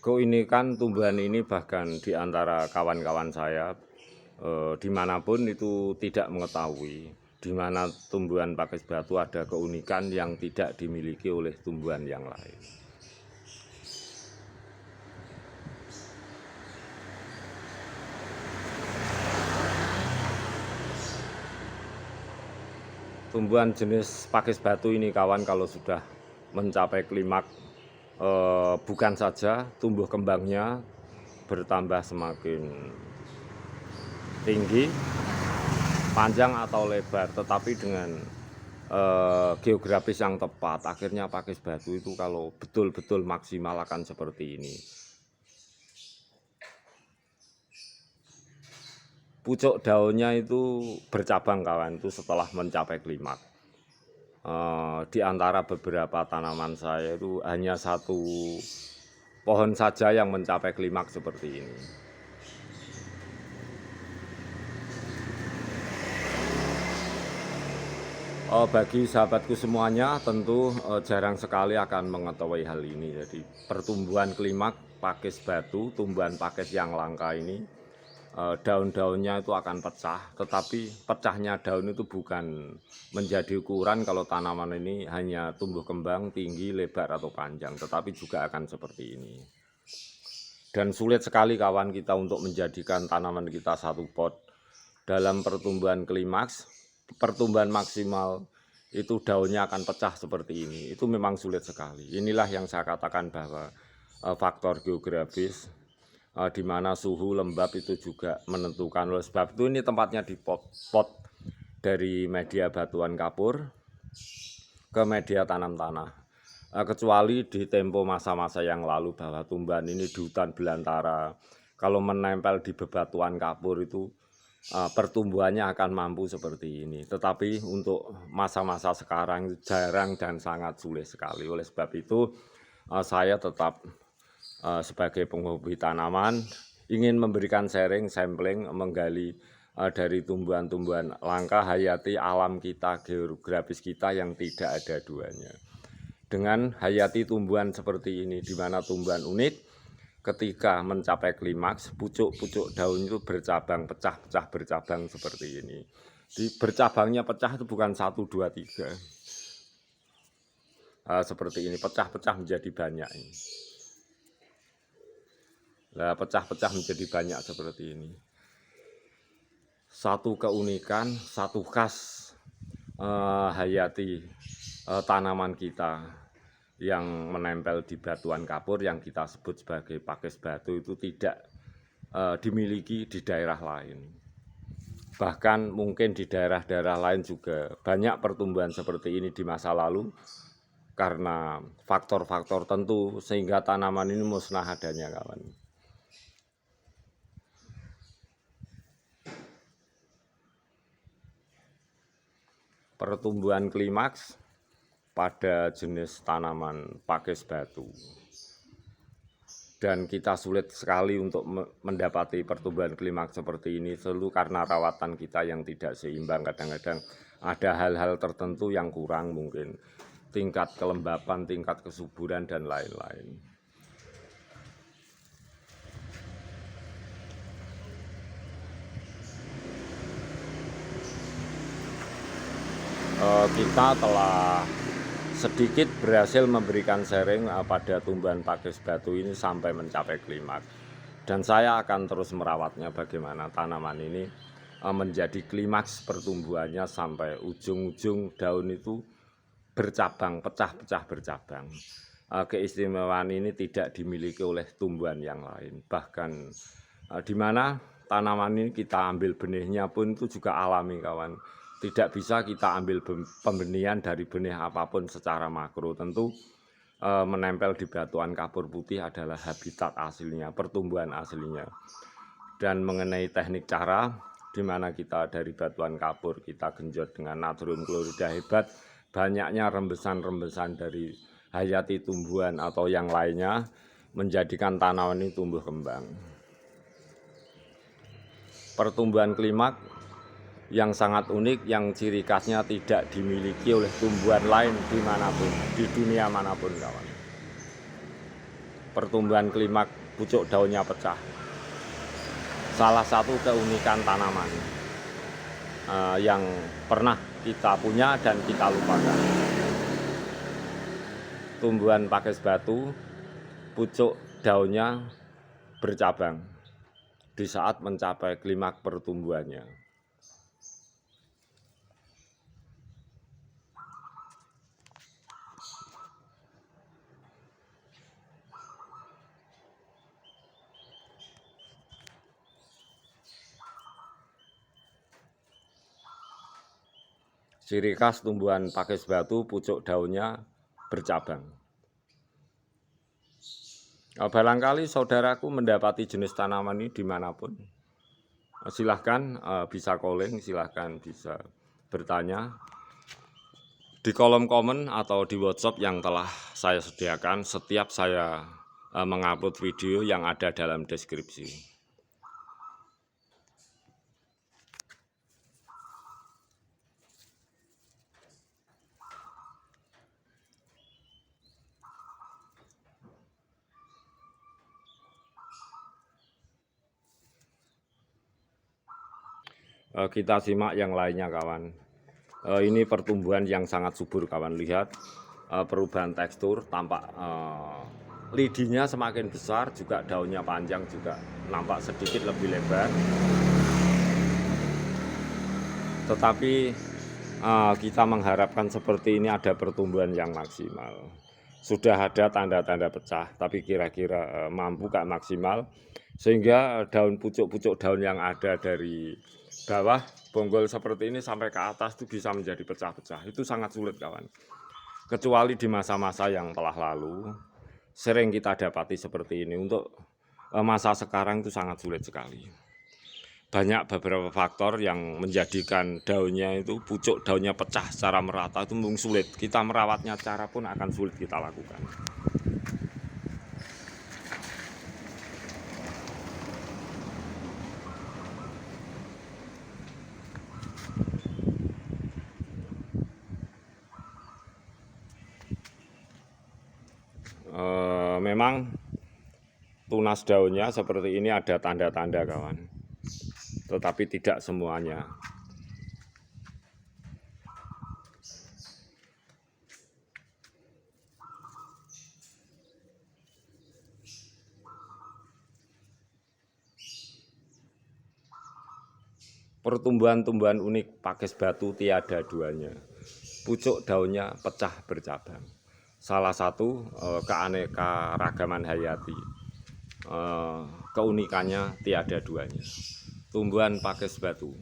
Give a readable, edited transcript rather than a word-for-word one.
Keunikan tumbuhan ini bahkan di antara kawan-kawan saya dimanapun itu tidak mengetahui di mana tumbuhan pakis batu ada keunikan yang tidak dimiliki oleh tumbuhan yang lain. Tumbuhan jenis pakis batu ini kawan kalau sudah mencapai klimaks bukan saja tumbuh kembangnya bertambah semakin tinggi, panjang atau lebar, tetapi dengan geografis yang tepat, akhirnya pakis batu itu kalau betul-betul maksimal akan seperti ini. Pucuk daunnya itu bercabang kawan, itu setelah mencapai klimaks. Di antara beberapa tanaman saya itu hanya satu pohon saja yang mencapai klimaks seperti ini. Bagi sahabatku semuanya tentu jarang sekali akan mengetahui hal ini. Jadi pertumbuhan klimaks pakis batu, tumbuhan pakis yang langka ini, daun-daunnya itu akan pecah, tetapi pecahnya daun itu bukan menjadi ukuran kalau tanaman ini hanya tumbuh kembang tinggi, lebar atau panjang, tetapi juga akan seperti ini. Dan sulit sekali kawan kita untuk menjadikan tanaman kita satu pot. Dalam pertumbuhan klimaks, pertumbuhan maksimal itu daunnya akan pecah seperti ini. Itu memang sulit sekali. Inilah yang saya katakan bahwa faktor geografis di mana suhu lembab itu juga menentukan. Oleh sebab itu ini tempatnya di pot dari media batuan kapur ke media tanam tanah. Kecuali di tempo masa-masa yang lalu bahwa tumbuhan ini di hutan belantara kalau menempel di bebatuan kapur itu pertumbuhannya akan mampu seperti ini. Tetapi untuk masa-masa sekarang jarang dan sangat sulit sekali. Oleh sebab itu saya tetap sebagai penghobi tanaman ingin memberikan sharing, sampling, menggali dari tumbuhan-tumbuhan langka hayati alam kita, geografis kita yang tidak ada duanya. Dengan hayati tumbuhan seperti ini, di mana tumbuhan unik ketika mencapai klimaks, pucuk-pucuk daun itu bercabang, pecah-pecah bercabang seperti ini. Di bercabangnya pecah itu bukan 1, 2, 3. Seperti ini, pecah-pecah menjadi banyak ini. Nah, pecah-pecah menjadi banyak seperti ini. Satu keunikan, satu khas hayati tanaman kita yang menempel di batuan kapur yang kita sebut sebagai pakis batu itu tidak dimiliki di daerah lain. Bahkan mungkin di daerah-daerah lain juga banyak pertumbuhan seperti ini di masa lalu karena faktor-faktor tentu sehingga tanaman ini musnah adanya kawan. Pertumbuhan klimaks pada jenis tanaman pakis batu. Dan kita sulit sekali untuk mendapati pertumbuhan klimaks seperti ini selalu karena rawatan kita yang tidak seimbang. Kadang-kadang ada hal-hal tertentu yang kurang mungkin. Tingkat kelembapan, tingkat kesuburan, dan lain-lain. Kita telah sedikit berhasil memberikan sharing pada tumbuhan pakis batu ini sampai mencapai klimaks. Dan saya akan terus merawatnya bagaimana tanaman ini menjadi klimaks pertumbuhannya sampai ujung-ujung daun itu bercabang, pecah-pecah bercabang. Keistimewaan ini tidak dimiliki oleh tumbuhan yang lain. Bahkan di mana tanaman ini kita ambil benihnya pun itu juga alami kawan. Tidak bisa kita ambil pembenihan dari benih apapun secara makro. Tentu menempel di batuan kapur putih adalah habitat aslinya, pertumbuhan aslinya. Dan mengenai teknik cara, di mana kita dari batuan kapur kita genjot dengan natrium klorida hebat, banyaknya rembesan-rembesan dari hayati tumbuhan atau yang lainnya menjadikan tanaman ini tumbuh kembang. Pertumbuhan klimaks yang sangat unik, yang ciri khasnya tidak dimiliki oleh tumbuhan lain dimanapun, di dunia manapun kawan. pertumbuhan klimak pucuk daunnya pecah. Salah satu keunikan tanaman yang pernah kita punya dan kita lupakan. Tumbuhan pakis batu, pucuk daunnya bercabang di saat mencapai klimak pertumbuhannya. Ciri khas tumbuhan pakis batu, pucuk daunnya bercabang. Barangkali saudaraku mendapati jenis tanaman ini dimanapun. Silahkan bisa calling, silahkan bisa bertanya di kolom komen atau di WhatsApp yang telah saya sediakan setiap saya mengupload video yang ada dalam deskripsi. Kita simak yang lainnya kawan. Ini pertumbuhan yang sangat subur kawan, lihat perubahan tekstur, tampak lidinya semakin besar, juga daunnya panjang, juga nampak sedikit lebih lebar. Tetapi kita mengharapkan seperti ini ada pertumbuhan yang maksimal. Sudah ada tanda-tanda pecah, tapi kira-kira mampu gak maksimal, sehingga daun pucuk-pucuk daun yang ada dari bawah bonggol seperti ini sampai ke atas itu bisa menjadi pecah-pecah. Itu sangat sulit kawan. Kecuali di masa-masa yang telah lalu, sering kita dapati seperti ini. Untuk masa sekarang itu sangat sulit sekali. Banyak beberapa faktor yang menjadikan daunnya itu, pucuk daunnya pecah secara merata itu memang sulit. Kita merawatnya cara pun akan sulit kita lakukan. Memang tunas daunnya seperti ini ada tanda-tanda kawan, tetapi tidak semuanya. Pertumbuhan-tumbuhan unik pakis batu tiada duanya. Pucuk daunnya pecah bercabang. Salah satu keanekaragaman hayati. Keunikannya tiada duanya. Tumbuhan pakis batu.